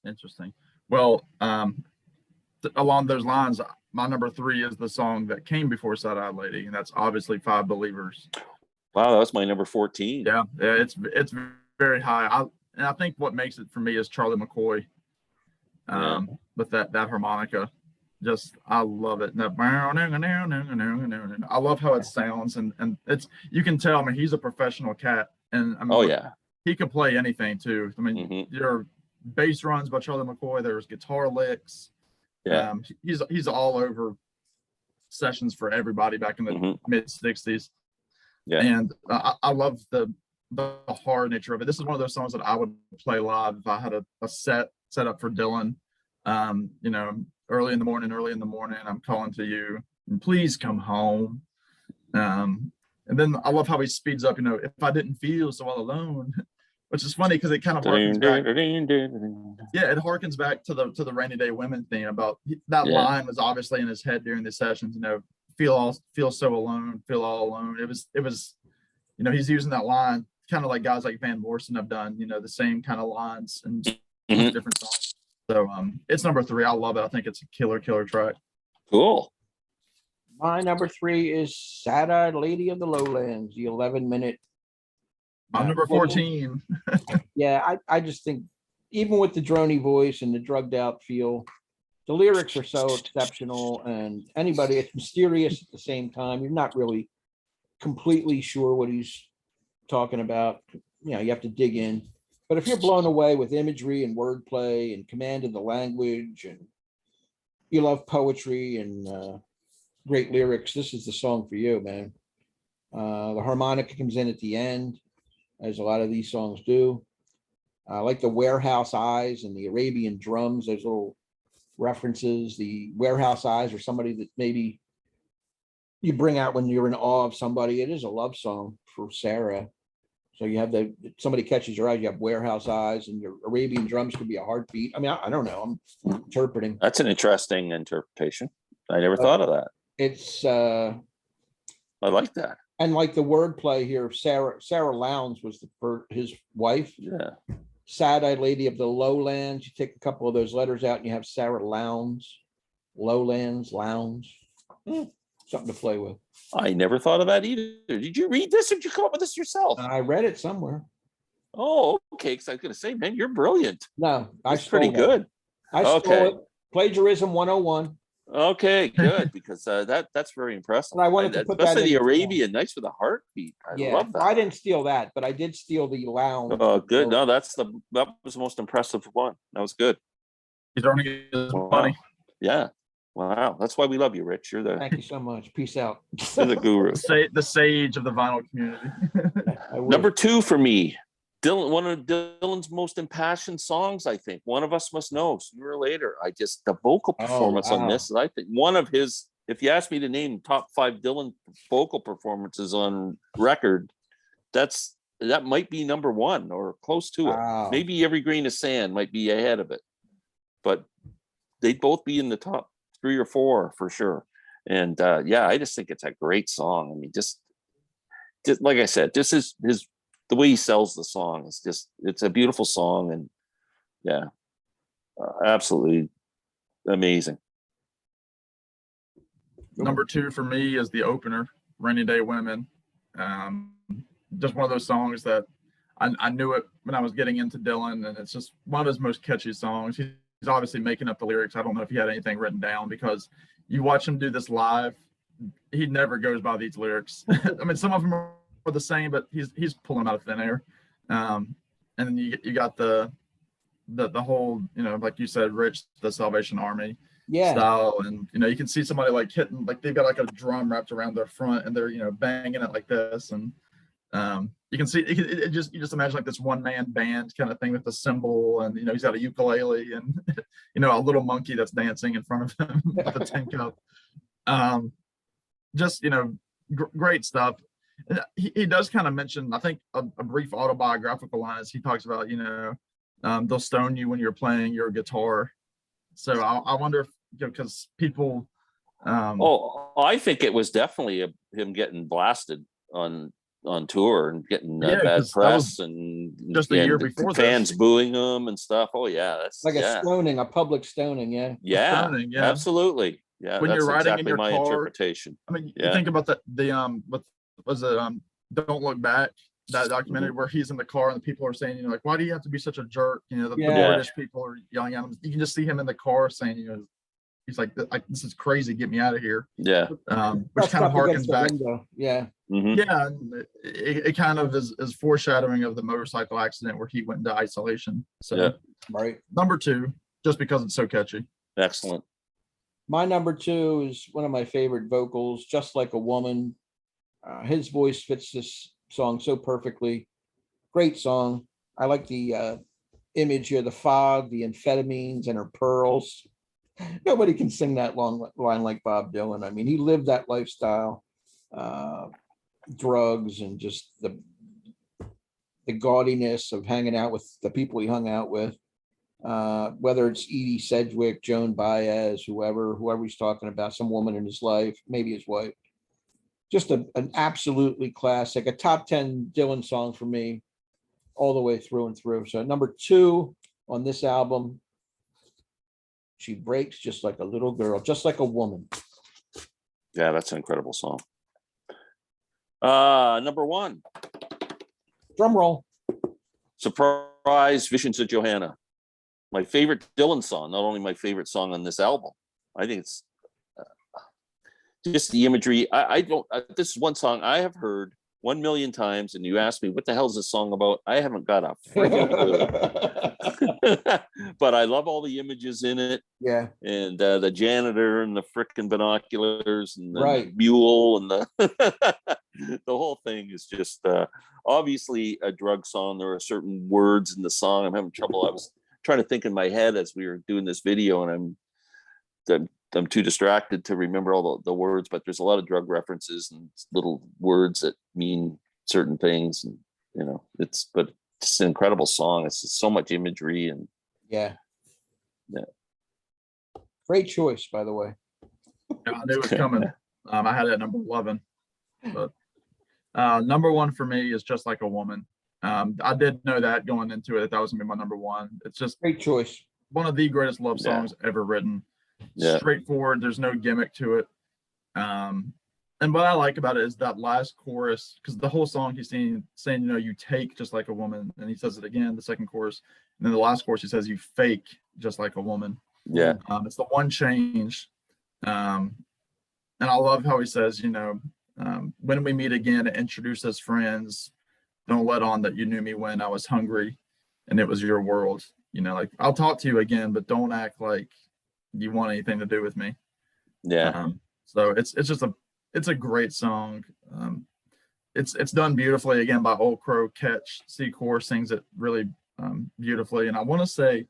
Interesting. Well, along those lines, my number 3 is the song that came before Sad Eyed Lady, and that's obviously Five Believers. Wow, that was my number 14. Yeah, it's very high. I think what makes it for me is Charlie McCoy, with that harmonica. Just I love it. I love how it sounds, and it's, you can tell. I mean, he's a professional cat, and I mean, he can play anything too. I mean, there are bass runs by Charlie McCoy. There's guitar licks. Yeah, he's all over sessions for everybody back in the mid 60s. Yeah, and I love the hard nature of it. This is one of those songs that I would play live if I had a set up for Dylan. You know, early in the morning, I'm calling to you, and please come home. And then I love how he speeds up, you know, if I didn't feel so all alone, which is funny because it kind of harkens back. Yeah, it harkens back to the Rainy Day Women thing about that line was obviously in his head during the sessions, you know, feel so alone, feel all alone. It was, you know, he's using that line kind of like guys like Van Morrison have done, you know, the same kind of lines and different songs. So it's number 3. I love it. I think it's a killer track. cool. My number 3 is Sad Eyed Lady of the Lowlands, the 11-minute. I'm number 14. Yeah, I just think even with the drony voice and the drugged out feel, the lyrics are so exceptional, and it's mysterious at the same time. You're not really completely sure what he's talking about. You know, you have to dig in. But if you're blown away with imagery and wordplay and command of the language, and you love poetry and great lyrics, this is the song for you, man. The harmonica comes in at the end, as a lot of these songs do. I like the warehouse eyes and the Arabian drums, those little references. The warehouse eyes are somebody that maybe you bring out when you're in awe of somebody. It is a love song for Sarah. So you have somebody catches your eye, you have warehouse eyes, and your Arabian drums could be a heartbeat. I mean, I don't know. I'm interpreting. That's an interesting interpretation. I never thought of that. It's I like that. And like the wordplay here, Sarah Lowndes was his wife. Yeah. Sad Eyed Lady of the Lowlands. You take a couple of those letters out and you have Sarah Lowndes, Lowlands, Lowndes. Something to play with. I never thought of that either. Did you read this or did you come up with this yourself? I read it somewhere. Oh, okay. Because I was going to say, man, you're brilliant. No, That's pretty good. I stole it. Plagiarism 101. Okay, good, because that's very impressive. And I wanted to put that especially the in the song. Arabian Nights with a Heartbeat. I Yeah, love that. I didn't steal that, but I did steal the lounge. Oh, good. No, that was the most impressive one. That was good. He's earning his Wow. money. Yeah. Wow. That's why we love you, Rich. You're Thank you so much. Peace out. the guru. The sage of the vinyl community. Number 2 for me, Dylan, one of Dylan's most impassioned songs, I think. One of Us Must Know, Sooner or Later. The vocal performance on this is, I think, one of his, if you ask me to name top 5 Dylan vocal performances on record, that might be number 1 or close to it. Maybe Every Grain of Sand might be ahead of it, but they'd both be in the top 3 or 4 for sure. And yeah, I just think it's a great song. I mean, just like I said, this is the way he sells the song. It's a beautiful song, and yeah, absolutely amazing. Number 2 for me is the opener, Rainy Day Women. Just one of those songs that I knew it when I was getting into Dylan, and it's just one of his most catchy songs. He's obviously making up the lyrics. I don't know if he had anything written down, because you watch him do this live, he never goes by these lyrics. I mean, some of them are the same, but he's pulling them out of thin air. And then you got the whole, like you said, Rich, the Salvation Army style, and you can see somebody like hitting, like they've got like a drum wrapped around their front, and they're banging it like this, and you can see you just imagine like this one-man band kind of thing with the cymbal, and he's got a ukulele, and a little monkey that's dancing in front of him with a tin cup. Just great stuff. He does kind of mention, I think, a brief autobiographical line as he talks about they'll stone you when you're playing your guitar. So I wonder if, because people I think it was definitely him getting blasted on tour and getting bad press, and just a year before fans booing him and stuff. Oh yeah, that's like a stoning, a public stoning. Yeah, absolutely. Yeah, when that's you're riding exactly in your my car, interpretation. I mean, you think about what was it, Don't Look Back, that documentary where he's in the car and the people are saying, like, why do you have to be such a jerk? The British people are yelling at him. You can just see him in the car saying, he's like, this is crazy, get me out of here. Yeah. Which kind of harkens back. Yeah. Mm-hmm. Yeah. It kind of is foreshadowing of the motorcycle accident where he went into isolation. So right. Number 2, just because it's so catchy. Excellent. My number 2 is one of my favorite vocals, Just Like a Woman. His voice fits this song so perfectly. Great song. I like the image here, the fog, the amphetamines, and her pearls. Nobody can sing that long line like Bob Dylan. I mean, he lived that lifestyle, drugs, and just the gaudiness of hanging out with the people he hung out with. Whether it's Edie Sedgwick, Joan Baez, whoever he's talking about, some woman in his life, maybe his wife. Just an absolutely classic, a top 10 Dylan song for me all the way through and through. So number 2 on this album, She Breaks Just Like a Little Girl, Just Like a Woman. Yeah, that's an incredible song. Number 1. Drum roll. Surprise, Visions of Johanna. My favorite Dylan song, not only my favorite song on this album. I think it's just the imagery. This is one song I have heard 1 million times, and you ask me, what the hell is this song about? I haven't got a freaking clue. But I love all the images in it. Yeah. And the janitor and the frickin' binoculars and the mule and the whole thing is just obviously a drug song. There are certain words in the song. I'm having trouble. I was trying to think in my head as we were doing this video, and I'm too distracted to remember all the words, but there's a lot of drug references and little words that mean certain things, and it's an incredible song. It's just so much imagery, and yeah. Great choice, by the way. I knew it was coming. I had it at number 11, but number 1 for me is Just Like a Woman. I did know that going into it, that was gonna be my number 1. It's just great choice. One of the greatest love songs ever written. Straightforward. There's no gimmick to it. And what I like about it is that last chorus, because the whole song he's saying, you take just like a woman, and he says it again, the second chorus, and then the last chorus he says you fake just like a woman. Yeah. It's the one change. And I love how he says, when we meet again, introduce as friends. Don't let on that you knew me when I was hungry and it was your world. Like I'll talk to you again, but don't act like you want anything to do with me. Yeah. So it's a great song. It's done beautifully again by Old Crow Ketch. Secor sings it really beautifully. And I want to say,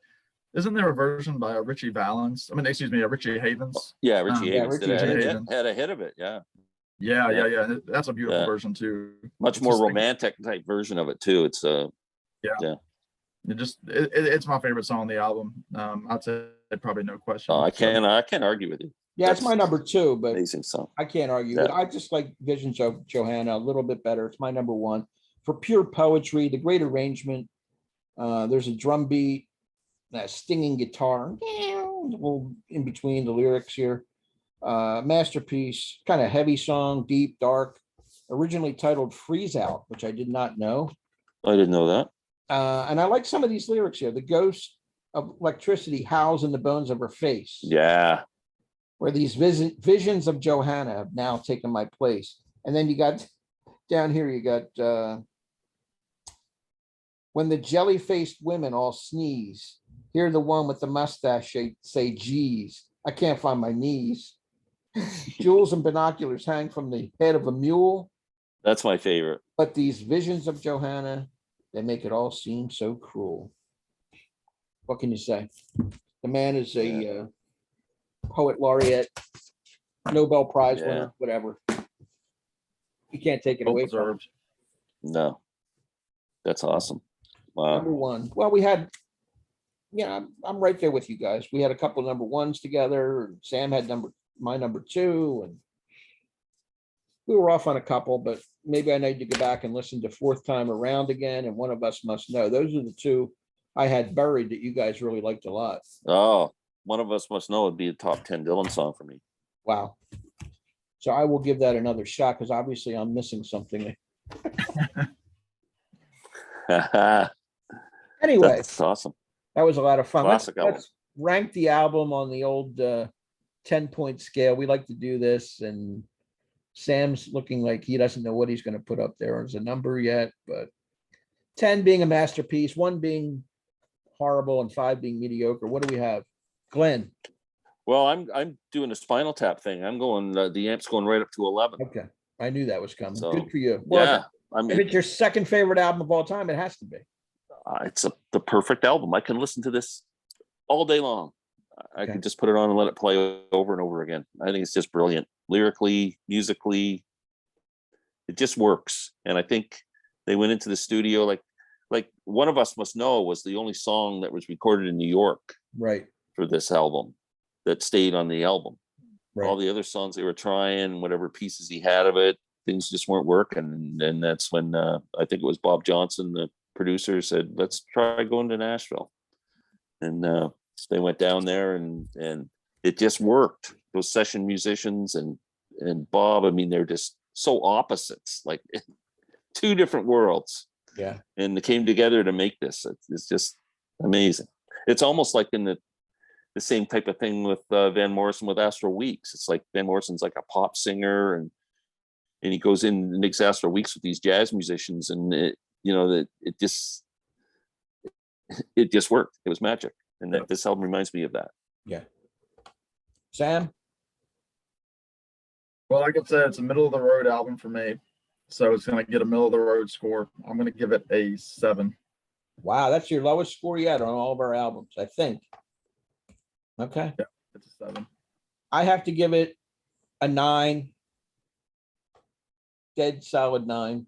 isn't there a version by Richie Valens? Richie Havens. Yeah, Richie Havens Richie did Havens. had a hit of it. Yeah. Yeah. That's a beautiful Yeah. version too. Much It's more just like- romantic type version of it too. It's it's my favorite song on the album. I'd say probably no question. I can't argue with you. Yeah, it's That's my number 2, but amazing song. I can't argue. Yeah. But I just like Visions of Johanna a little bit better. It's my number 1 for pure poetry. The great arrangement. There's a drum beat, that stinging guitar, in between the lyrics here. Masterpiece, kind of heavy song, deep, dark. Originally titled "Freeze Out," which I did not know. I didn't know that. And I like some of these lyrics here. The ghost of electricity howls in the bones of her face. Yeah. Where these visions of Johanna have now taken my place. And then you got down here, you got when the jelly-faced women all sneeze, hear the one with the mustache say, geez, I can't find my knees. Jewels and binoculars hang from the head of a mule. That's my favorite. But these visions of Johanna, they make it all seem so cruel. What can you say? The man is a poet laureate, Nobel Prize winner, whatever. You can't take it away from him. No, that's awesome. Wow. Number 1. Well, we had, I'm right there with you guys. We had a couple of number 1s together. Sam had my number 2, and we were off on a couple, but maybe I need to go back and listen to Fourth Time Around again, and One of Us Must Know. Those are the 2 I had buried that you guys really liked a lot. Oh, One of Us Must Know would be a top 10 Dylan song for me. Wow. So I will give that another shot because obviously I'm missing something. Anyway, That's awesome. that was a lot of fun. Classic album. Let's rank the album on the old 10-point scale. We like to do this, and Sam's looking like he doesn't know what he's going to put up there as a number yet, but 10 being a masterpiece, 1 being horrible, and 5 being mediocre. What do we have? Glenn. Well, I'm doing a Spinal Tap thing. I'm going, the amp's going right up to 11. Okay. I knew that was coming. So, good for you. Well, yeah. if it's your second favorite album of all time, it has to be. It's the perfect album. I can listen to this all day long. I Okay. can just put it on and let it play over and over again. I think it's just brilliant. Lyrically, musically, it just works. And I think they went into the studio like One of Us Must Know was the only song that was recorded in New York Right. for this album that stayed on the album. Right. All the other songs they were trying, whatever pieces he had of it, things just weren't working. And that's when I think it was Bob Johnson, the producer, said, let's try going to Nashville. And so they went down there and it just worked. Those session musicians and Bob, I mean, they're just so opposites, like 2 different worlds. Yeah. And they came together to make this. It's just amazing. It's almost like in the same type of thing with Van Morrison with Astral Weeks. It's like Van Morrison's like a pop singer, and he goes in and makes Astral Weeks with these jazz musicians, and it just worked. It was magic, and this album reminds me of that. Yeah. Sam. Well, like I said, it's a middle of the road album for me, so it's going to get a middle of the road score. I'm going to give it a 7. Wow, that's your lowest score yet on all of our albums, I think. Okay. Yeah, it's a 7. I have to give it a 9. Dead solid 9.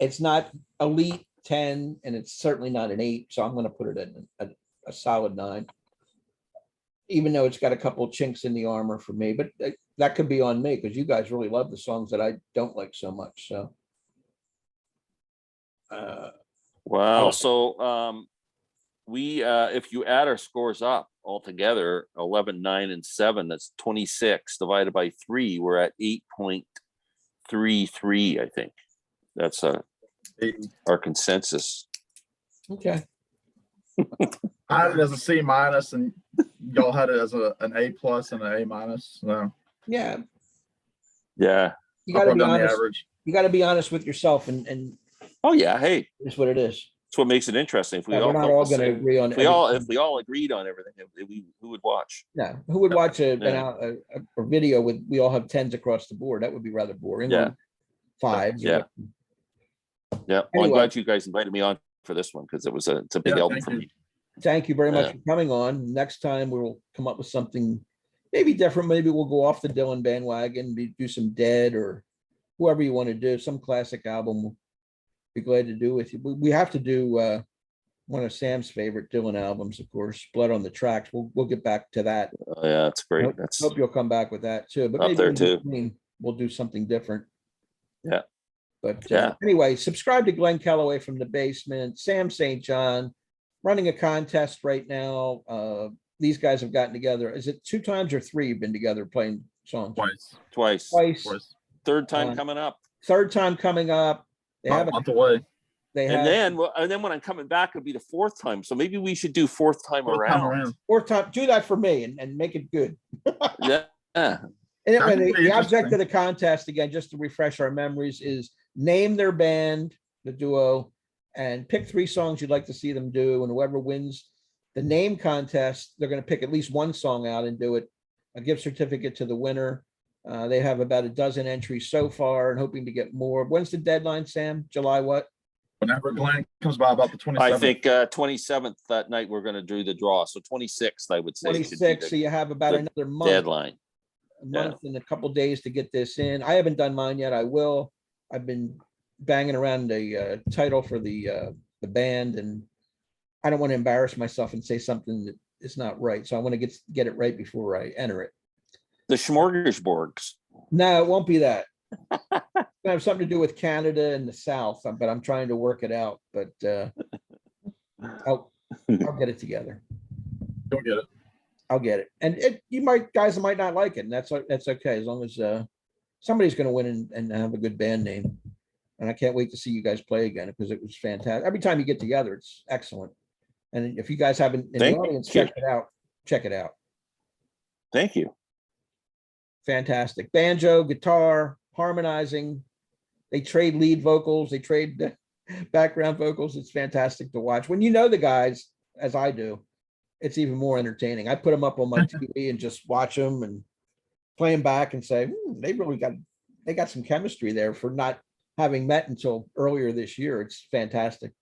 It's not elite 10, and it's certainly not an 8, so I'm going to put it in a solid 9. Even though it's got a couple of chinks in the armor for me, but that could be on me because you guys really love the songs that I don't like so much. So, Wow. So we if you add our scores up all together, 11, 9, and 7, that's 26 divided by 3. We're at 8.33, I think. That's our consensus. okay. I had it as a C minus, and y'all had it as an A plus and an A minus. So Yeah, Yeah. you gotta up be on the honest. average. You gotta be honest with yourself and Oh, yeah. Hey, it's what it is. that's what makes it interesting. If we Yeah, all we're not felt all the gonna same- agree on if we all everything. agreed on everything, who would watch? No, who would watch Yeah. a video with, we all have tens across the board? That would be rather boring. Yeah. Or fives. or Yeah. what- Yeah. Well, Anyway. I'm glad you guys invited me on for this one because it's a big Yeah, album thank for you. me. Thank you very much Yeah. for coming on. Next time we'll come up with something maybe different. Maybe we'll go off the Dylan bandwagon, do some Dead or whoever you want to do, some classic album. We'll be glad to do with you. We have to do one of Sam's favorite Dylan albums, of course, Blood on the Tracks. We'll get back to that. Oh, yeah, it's great. Hope, That's hope you'll come back with that too. But Up maybe there in too. between, we'll do something different. Yeah. But Yeah. anyway, subscribe to Glen Kellaway from the Basement, Sam St. John, running a contest right now. These guys have gotten together. Is it 2 times or 3 you've been together playing songs? Twice. twice. Twice. Third time Um, coming up. Third time coming up. They About have a month away. they And have then when I'm coming back, it'll be the 4th time. So maybe we should do 4th time Fourth time around. around. fourth time. Do that for me and make it good. Yeah. And That would the be object interesting. of the contest, again, just to refresh our memories, is name their band, the duo, and pick 3 songs you'd like to see them do. And whoever wins the name contest, they're going to pick at least 1 song out and do it. A gift certificate to the winner. They have about a dozen entries so far and hoping to get more. When's the deadline, Sam? July what? Whenever Glenn comes by, about the 27th. I think 27th that night we're going to do the draw. So 26th, I would say, should be 26. So the you have about the another month. deadline. A month and a couple days to get this in. I haven't done mine yet. I will. I've been banging around a title for the band, and I don't want to embarrass myself and say something that is not right. So I want to get it right before I enter it. The Smorgasbords. No, it won't be that. It's gonna have something to do with Canada and the South, but I'm trying to work it out. But I'll get it together. Don't get it. I'll get it. And guys might not like it, and that's okay, as long as somebody's going to win and have a good band name. And I can't wait to see you guys play again because it was fantastic. Every time you get together, it's excellent. And if you guys haven't in the Thank audience, you. check it out. Check it out. Thank you. Fantastic. Banjo, guitar, harmonizing. They trade lead vocals. They trade background vocals. It's fantastic to watch. When you know the guys, as I do, it's even more entertaining. I put them up on my TV and just watch them and play them back and say, they got some chemistry there for not having met until earlier this year. It's fantastic.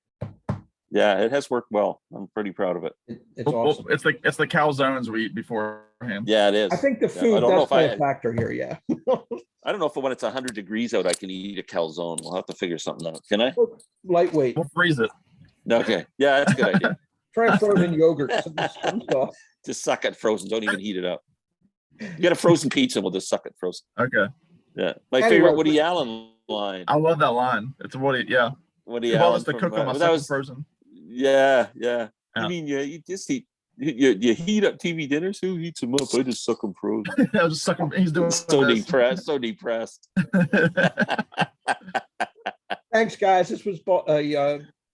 Yeah, it has worked well. I'm pretty proud of it. It's Well, awesome. it's the calzones we eat beforehand. Yeah, it is. I think the Yeah, food I don't know does if play I a factor here. Yeah. I don't know if when it's 100 degrees out, I can eat a calzone. We'll have to figure something out. Can I? Lightweight. We'll freeze it. Okay. Yeah, that's a good idea. Try frozen yogurt. Some stuff. Just suck it frozen. Don't even heat it up. You got a frozen pizza, we'll just suck it frozen. Okay. Yeah. My Anyway, favorite Woody Allen line. I love that line. It's Woody. Yeah. Woody He bought Allen us to from, cook on my that second was, frozen. yeah. Yeah. I mean, you just eat, you heat up TV dinners. Who heats them up? I just suck them frozen. I was just sucking. He's doing So this. depressed. So depressed. Thanks, guys. This was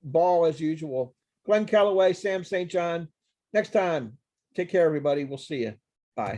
ball as usual. Glen Kellaway, Sam St. John. Next time, take care, everybody. We'll see you. Bye.